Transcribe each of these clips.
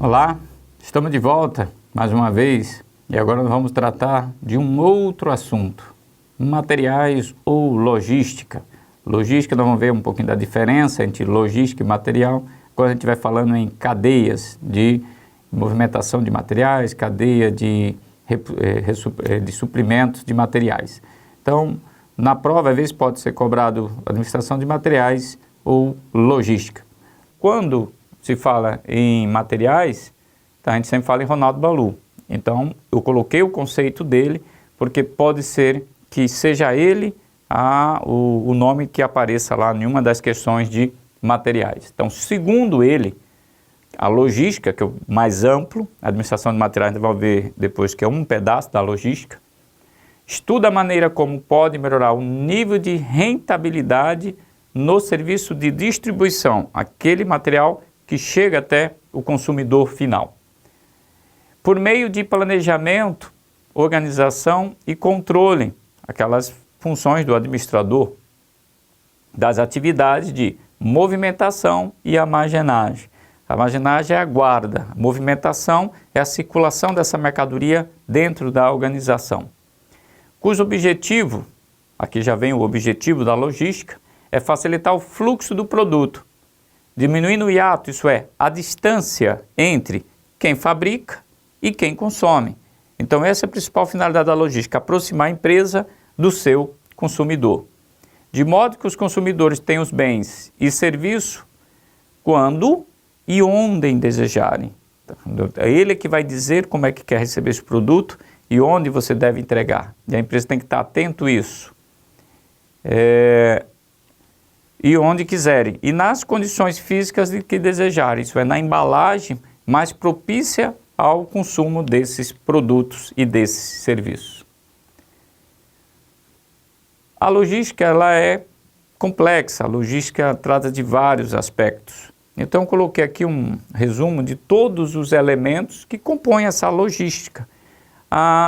Olá, estamos de volta mais uma vez e agora nós vamos tratar de um outro assunto, materiais ou logística. Logística, nós vamos ver um pouquinho da diferença entre logística e material, quando a gente vai falando em cadeias de movimentação de materiais, cadeia de suprimentos de materiais. Então, na prova, às vezes pode ser cobrado administração de materiais ou logística. Quando se fala em materiais, a gente sempre fala em Ronaldo Balu. Então, eu coloquei o conceito dele, porque pode ser que seja ele o nome que apareça lá em uma das questões de materiais. Então, segundo ele, a logística, que é o mais amplo, a administração de materiais, a gente vai ver depois que é um pedaço da logística, estuda a maneira como pode melhorar o nível de rentabilidade no serviço de distribuição, aquele material que chega até o consumidor final. Por meio de planejamento, organização e controle, aquelas funções do administrador, das atividades de movimentação e armazenagem. A armazenagem é a guarda, a movimentação é a circulação dessa mercadoria dentro da organização, cujo objetivo, aqui já vem o objetivo da logística, é facilitar o fluxo do produto, diminuindo o hiato, isso é, a distância entre quem fabrica e quem consome. Então essa é a principal finalidade da logística, aproximar a empresa do seu consumidor, de modo que os consumidores tenham os bens e serviços quando e onde desejarem. É ele que vai dizer como é que quer receber esse produto e onde você deve entregar. E a empresa tem que estar atento a isso. E onde quiserem, e nas condições físicas de que desejarem, isso é, na embalagem mais propícia ao consumo desses produtos e desses serviços. A logística ela é complexa, a logística trata de vários aspectos. Então eu coloquei aqui um resumo de todos os elementos que compõem essa logística.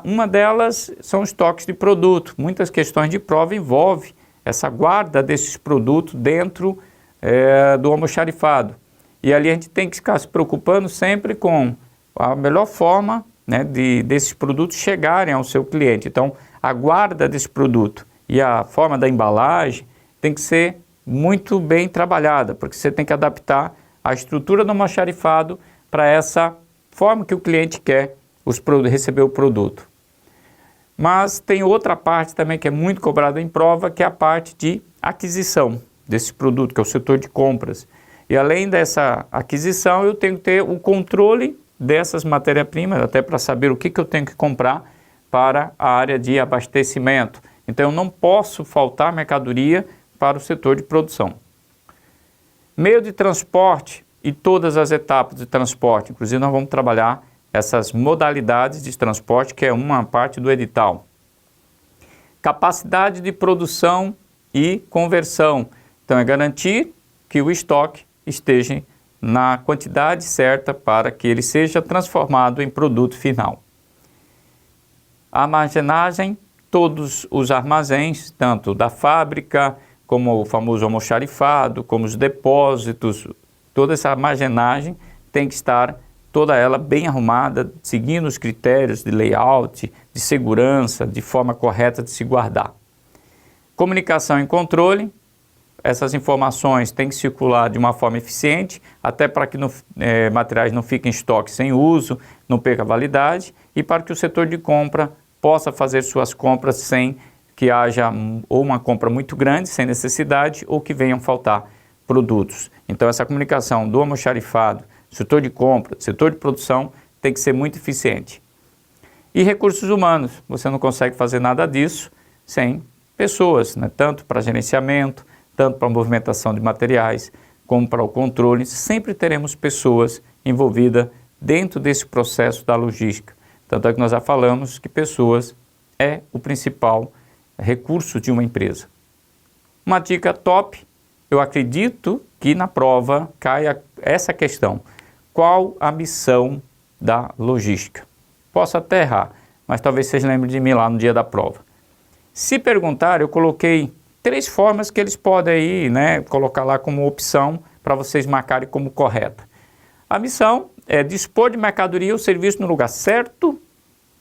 Uma delas são os estoques de produto, muitas questões de prova envolvem essa guarda desses produtos dentro do almoxarifado. E ali a gente tem que ficar se preocupando sempre com a melhor forma, né, desses produtos chegarem ao seu cliente. Então, a guarda desse produto e a forma da embalagem tem que ser muito bem trabalhada, porque você tem que adaptar a estrutura do almoxarifado para essa forma que o cliente quer receber o produto. Mas tem outra parte também que é muito cobrada em prova, que é a parte de aquisição desse produto, que é o setor de compras. E além dessa aquisição, eu tenho que ter o controle dessas matérias-primas, até para saber o que eu tenho que comprar para a área de abastecimento. Então, eu não posso faltar mercadoria para o setor de produção. Meio de transporte e todas as etapas de transporte, inclusive nós vamos trabalhar essas modalidades de transporte, que é uma parte do edital. Capacidade de produção e conversão. Então, é garantir que o estoque esteja na quantidade certa para que ele seja transformado em produto final. Armazenagem, todos os armazéns, tanto da fábrica, como o famoso almoxarifado, como os depósitos, toda essa armazenagem tem que estar toda ela bem arrumada, seguindo os critérios de layout, de segurança, de forma correta de se guardar. Comunicação e controle, essas informações têm que circular de uma forma eficiente, até para que materiais não fiquem em estoque sem uso, não perca validade, e para que o setor de compra possa fazer suas compras sem que haja ou uma compra muito grande, sem necessidade, ou que venham faltar produtos. Então essa comunicação do almoxarifado, setor de compra, setor de produção, tem que ser muito eficiente. E recursos humanos, você não consegue fazer nada disso sem pessoas, né? Tanto para gerenciamento, tanto para movimentação de materiais, como para o controle, sempre teremos pessoas envolvidas dentro desse processo da logística. Tanto é que nós já falamos que pessoas é o principal recurso de uma empresa. Uma dica top, eu acredito que na prova caia essa questão. Qual a missão da logística? Posso até errar, mas talvez vocês lembrem de mim lá no dia da prova. Se perguntar, eu coloquei 3 formas que eles podem aí, colocar lá como opção para vocês marcarem como correta. A missão é dispor de mercadoria ou serviço no lugar certo,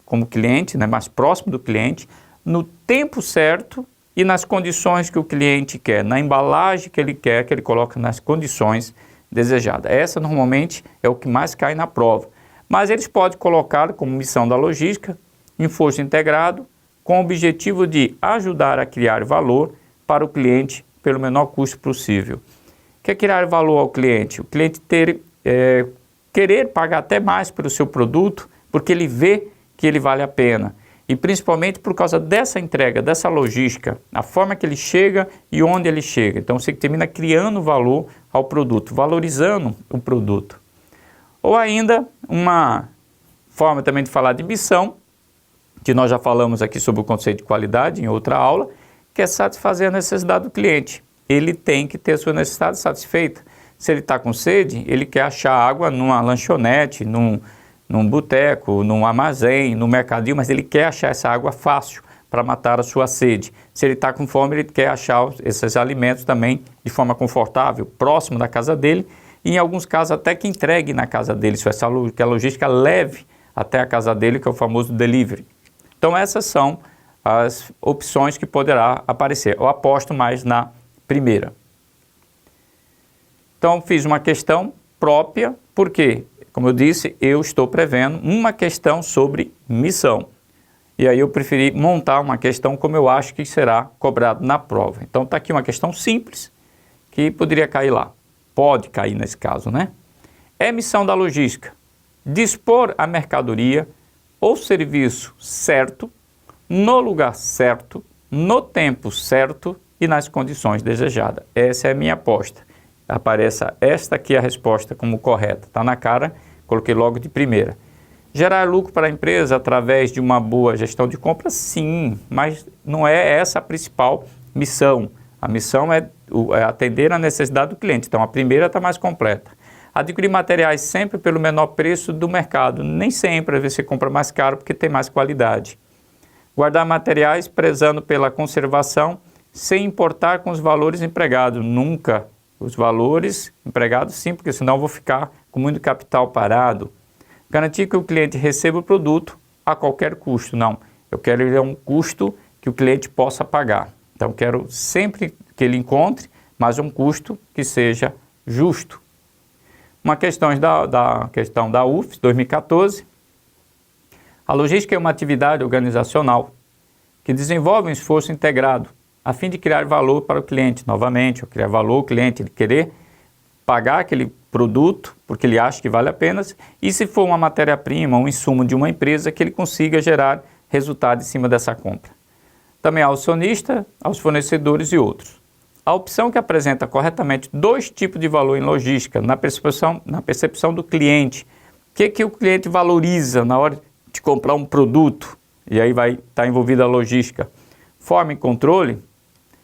como cliente, né, mais próximo do cliente, no tempo certo e nas condições que o cliente quer, na embalagem que ele quer, que ele coloca nas condições desejadas. Essa normalmente é o que mais cai na prova. Mas eles podem colocar como missão da logística, esforço integrado, com o objetivo de ajudar a criar valor para o cliente pelo menor custo possível. O que é criar valor ao cliente? O cliente querer pagar até mais pelo seu produto, porque ele vê que ele vale a pena. E principalmente por causa dessa entrega, dessa logística, a forma que ele chega e onde ele chega. Então você termina criando valor ao produto, valorizando o produto. Ou ainda, uma forma também de falar de missão, que nós já falamos aqui sobre o conceito de qualidade em outra aula, que é satisfazer a necessidade do cliente. Ele tem que ter a sua necessidade satisfeita. Se ele está com sede, ele quer achar água numa lanchonete, num boteco, num armazém, no mercadinho, mas ele quer achar essa água fácil para matar a sua sede. Se ele está com fome, ele quer achar esses alimentos também de forma confortável, próximo da casa dele, e em alguns casos até que entregue na casa dele, se a logística leve até a casa dele, que é o famoso delivery. Então essas são as opções que poderá aparecer. Eu aposto mais na primeira. Então fiz uma questão própria, porque, como eu disse, eu estou prevendo uma questão sobre missão. E aí eu preferi montar uma questão como eu acho que será cobrado na prova. Então está aqui uma questão simples que poderia cair lá. Pode cair nesse caso, né? É missão da logística dispor a mercadoria ou serviço certo, no lugar certo, no tempo certo e nas condições desejadas. Essa é a minha aposta. Apareça esta aqui a resposta como correta. Está na cara, coloquei logo de primeira. Gerar lucro para a empresa através de uma boa gestão de compras, sim, mas não é essa a principal missão. A missão é atender a necessidade do cliente. Então, a primeira está mais completa. Adquirir materiais sempre pelo menor preço do mercado. Nem sempre, às vezes você compra mais caro porque tem mais qualidade. Guardar materiais prezando pela conservação sem importar com os valores empregados. Nunca. Os valores empregados sim, porque senão eu vou ficar com muito capital parado. Garantir que o cliente receba o produto a qualquer custo. Não, eu quero um custo que o cliente possa pagar. Então, quero sempre que ele encontre, mas um custo que seja justo. Uma questão da UFES, 2014. A logística é uma atividade organizacional que desenvolve um esforço integrado a fim de criar valor para o cliente. Novamente, criar valor ao cliente, ele querer pagar aquele produto porque ele acha que vale a pena, e se for uma matéria-prima, um insumo de uma empresa, que ele consiga gerar resultado em cima dessa compra. Também ao acionista, aos fornecedores e outros. A opção que apresenta corretamente dois tipos de valor em logística, na percepção do cliente. O que o cliente valoriza na hora de comprar um produto? E aí vai estar envolvida a logística. Forma e controle,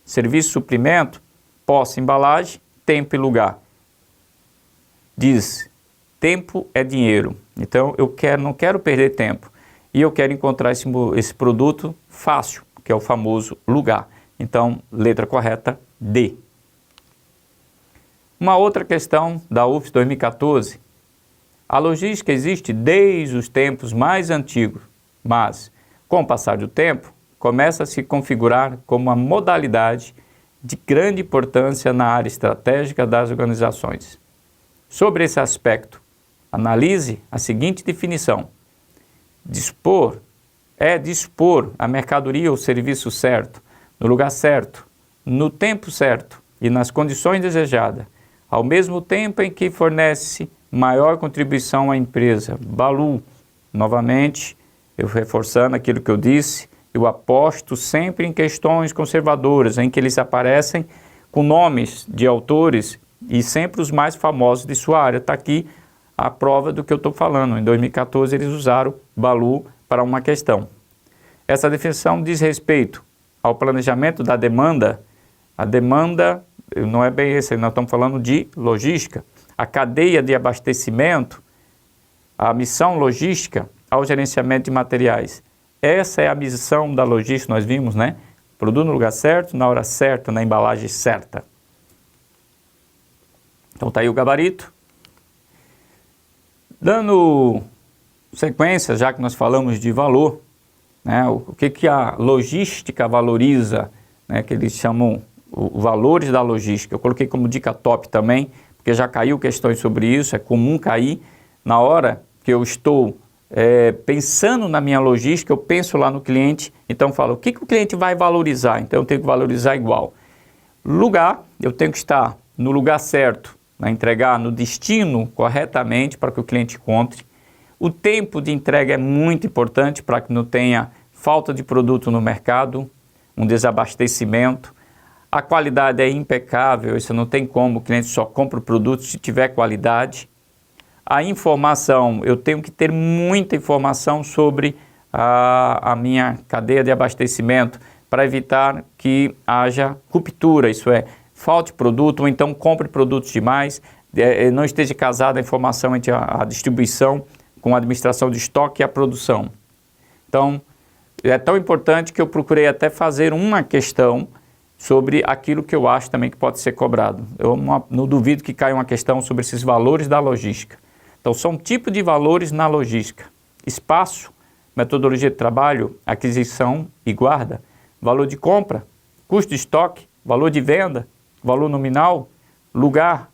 serviço, suprimento, posse, embalagem, tempo e lugar. Diz, tempo é dinheiro. Então eu não quero perder tempo. E eu quero encontrar esse produto fácil, que é o famoso lugar. Então, letra correta, D. Uma outra questão da UFES 2014. A logística existe desde os tempos mais antigos, mas, com o passar do tempo, começa a se configurar como uma modalidade de grande importância na área estratégica das organizações. Sobre esse aspecto, analise a seguinte definição. Dispor é dispor a mercadoria ou serviço certo, no lugar certo, no tempo certo e nas condições desejadas, ao mesmo tempo em que fornece maior contribuição à empresa. Balu, novamente, eu reforçando aquilo que eu disse, eu aposto sempre em questões conservadoras, em que eles aparecem com nomes de autores e sempre os mais famosos de sua área. Está aqui a prova do que eu estou falando. Em 2014 eles usaram Balu para uma questão. Essa definição diz respeito ao planejamento da demanda. A demanda não é bem esse, nós estamos falando de logística. A cadeia de abastecimento, a missão logística ao gerenciamento de materiais. Essa é a missão da logística, nós vimos, né? Produto no lugar certo, na hora certa, na embalagem certa. Então está aí o gabarito. Dando sequência, já que nós falamos de valor, né, o que a logística valoriza, né, que eles chamam os valores da logística. Eu coloquei como dica top também, porque já caiu questões sobre isso, é comum cair. Na hora que eu estou pensando na minha logística, eu penso lá no cliente, então eu falo, o que o cliente vai valorizar? Então eu tenho que valorizar igual. Lugar, eu tenho que estar no lugar certo, né, entregar no destino corretamente para que o cliente encontre. O tempo de entrega é muito importante para que não tenha falta de produto no mercado, um desabastecimento. A qualidade é impecável, isso não tem como, o cliente só compra o produto se tiver qualidade. A informação, eu tenho que ter muita informação sobre a minha cadeia de abastecimento para evitar que haja ruptura, isso é, falte produto ou então compre produtos demais, não esteja casada a informação entre a distribuição com a administração de estoque e a produção. Então, é tão importante que eu procurei até fazer uma questão sobre aquilo que eu acho também que pode ser cobrado. Eu não duvido que caia uma questão sobre esses valores da logística. Então, são tipos de valores na logística. Espaço, metodologia de trabalho, aquisição e guarda, valor de compra, custo de estoque, valor de venda, valor nominal, lugar,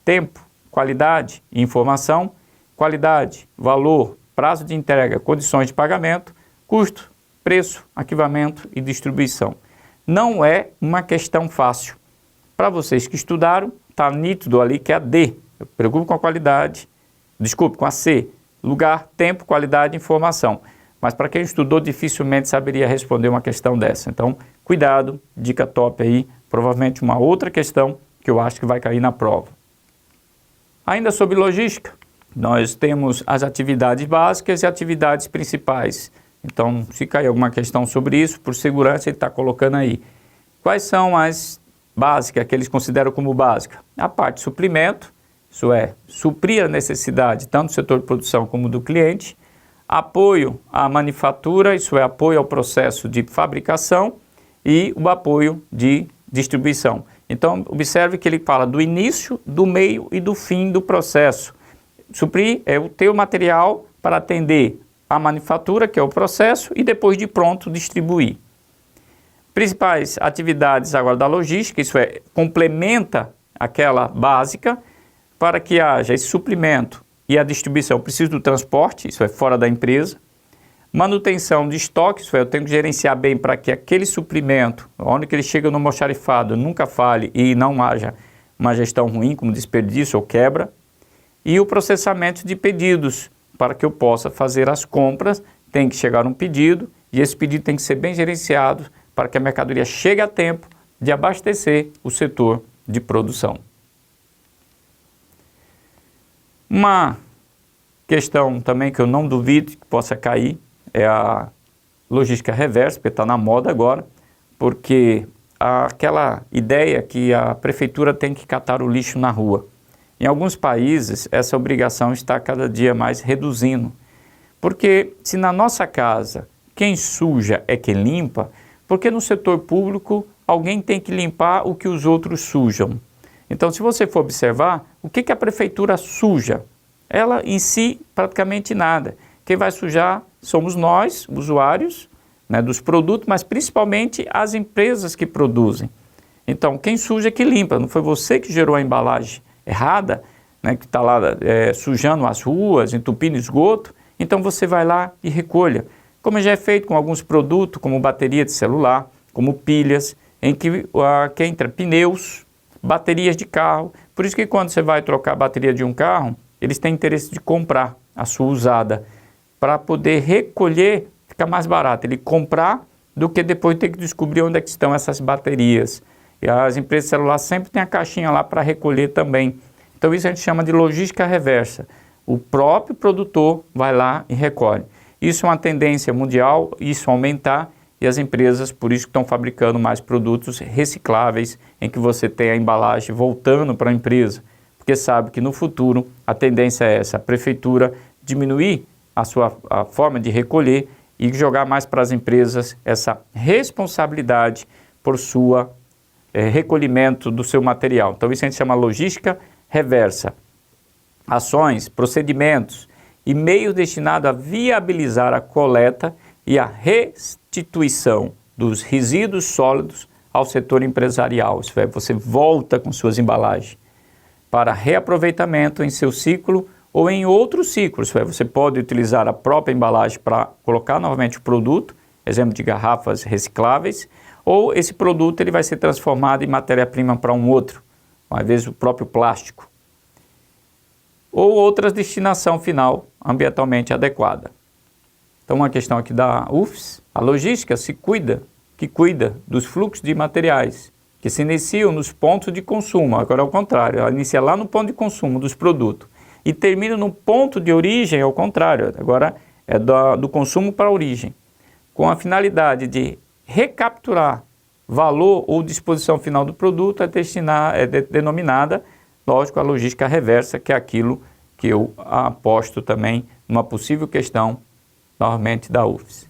tempo, qualidade e informação, qualidade, valor, prazo de entrega, condições de pagamento, custo, preço, arquivamento e distribuição. Não é uma questão fácil. Para vocês que estudaram, está nítido ali que é a D. Eu preocupo com a qualidade, com a C, lugar, tempo, qualidade e informação. Mas para quem estudou, dificilmente saberia responder uma questão dessa. Então, cuidado, dica top aí, provavelmente uma outra questão que eu acho que vai cair na prova. Ainda sobre logística, nós temos as atividades básicas e atividades principais. Então, se cair alguma questão sobre isso, por segurança ele está colocando aí. Quais são as básicas que eles consideram como básica? A parte de suprimento, isso é, suprir a necessidade tanto do setor de produção como do cliente. Apoio à manufatura, isso é, apoio ao processo de fabricação e o apoio de distribuição. Então, observe que ele fala do início, do meio e do fim do processo. Suprir é o teu material para atender a manufatura, que é o processo, e depois de pronto distribuir. Principais atividades agora da logística, isso é, complementa aquela básica para que haja esse suprimento e a distribuição. Preciso do transporte, isso é, fora da empresa. Manutenção de estoque, isso é, eu tenho que gerenciar bem para que aquele suprimento, onde que ele chega no almoxarifado, nunca falhe e não haja uma gestão ruim, como desperdício ou quebra. E o processamento de pedidos, para que eu possa fazer as compras, tem que chegar um pedido e esse pedido tem que ser bem gerenciado para que a mercadoria chegue a tempo de abastecer o setor de produção. Uma questão também que eu não duvido que possa cair é a logística reversa, porque está na moda agora, porque aquela ideia que a prefeitura tem que catar o lixo na rua. Em alguns países, essa obrigação está cada dia mais reduzindo. Porque se na nossa casa quem suja é quem limpa, porque no setor público alguém tem que limpar o que os outros sujam. Então, se você for observar, o que a prefeitura suja? Ela em si, praticamente nada. Quem vai sujar somos nós, usuários, né, dos produtos, mas principalmente as empresas que produzem. Então, quem suja é que limpa, não foi você que gerou a embalagem errada, né, que está lá sujando as ruas, entupindo esgoto, então você vai lá e recolha. Como já é feito com alguns produtos, como bateria de celular, como pilhas, em que entra pneus, baterias de carro. Por isso que quando você vai trocar a bateria de um carro, eles têm interesse de comprar a sua usada, para poder recolher, fica mais barato ele comprar do que depois ter que descobrir onde é que estão essas baterias. E as empresas de celular sempre têm a caixinha lá para recolher também. Então isso a gente chama de logística reversa. O próprio produtor vai lá e recolhe. Isso é uma tendência mundial, isso aumentar, e as empresas por isso estão fabricando mais produtos recicláveis, em que você tem a embalagem voltando para a empresa, porque sabe que no futuro a tendência é essa, a prefeitura diminuir a forma de recolher e jogar mais para as empresas essa responsabilidade por sua recolhimento do seu material. Então isso a gente chama logística reversa. ações, procedimentos e meios destinados a viabilizar a coleta e a restituição dos resíduos sólidos ao setor empresarial. Isso é, você volta com suas embalagens para reaproveitamento em seu ciclo ou em outros ciclos. Isso é, você pode utilizar a própria embalagem para colocar novamente o produto, exemplo de garrafas recicláveis, ou esse produto ele vai ser transformado em matéria-prima para um outro, às vezes o próprio plástico, ou outra destinação final ambientalmente adequada. Então, uma questão aqui da UFS, a logística cuida dos fluxos de materiais, que se iniciam nos pontos de consumo. Agora, ao contrário, ela inicia lá no ponto de consumo dos produtos e termina no ponto de origem, ao contrário, agora é do consumo para a origem, com a finalidade de recapturar valor ou disposição final do produto, é denominada, lógico, a logística reversa, que é aquilo que eu aposto também numa possível questão, normalmente da UFS.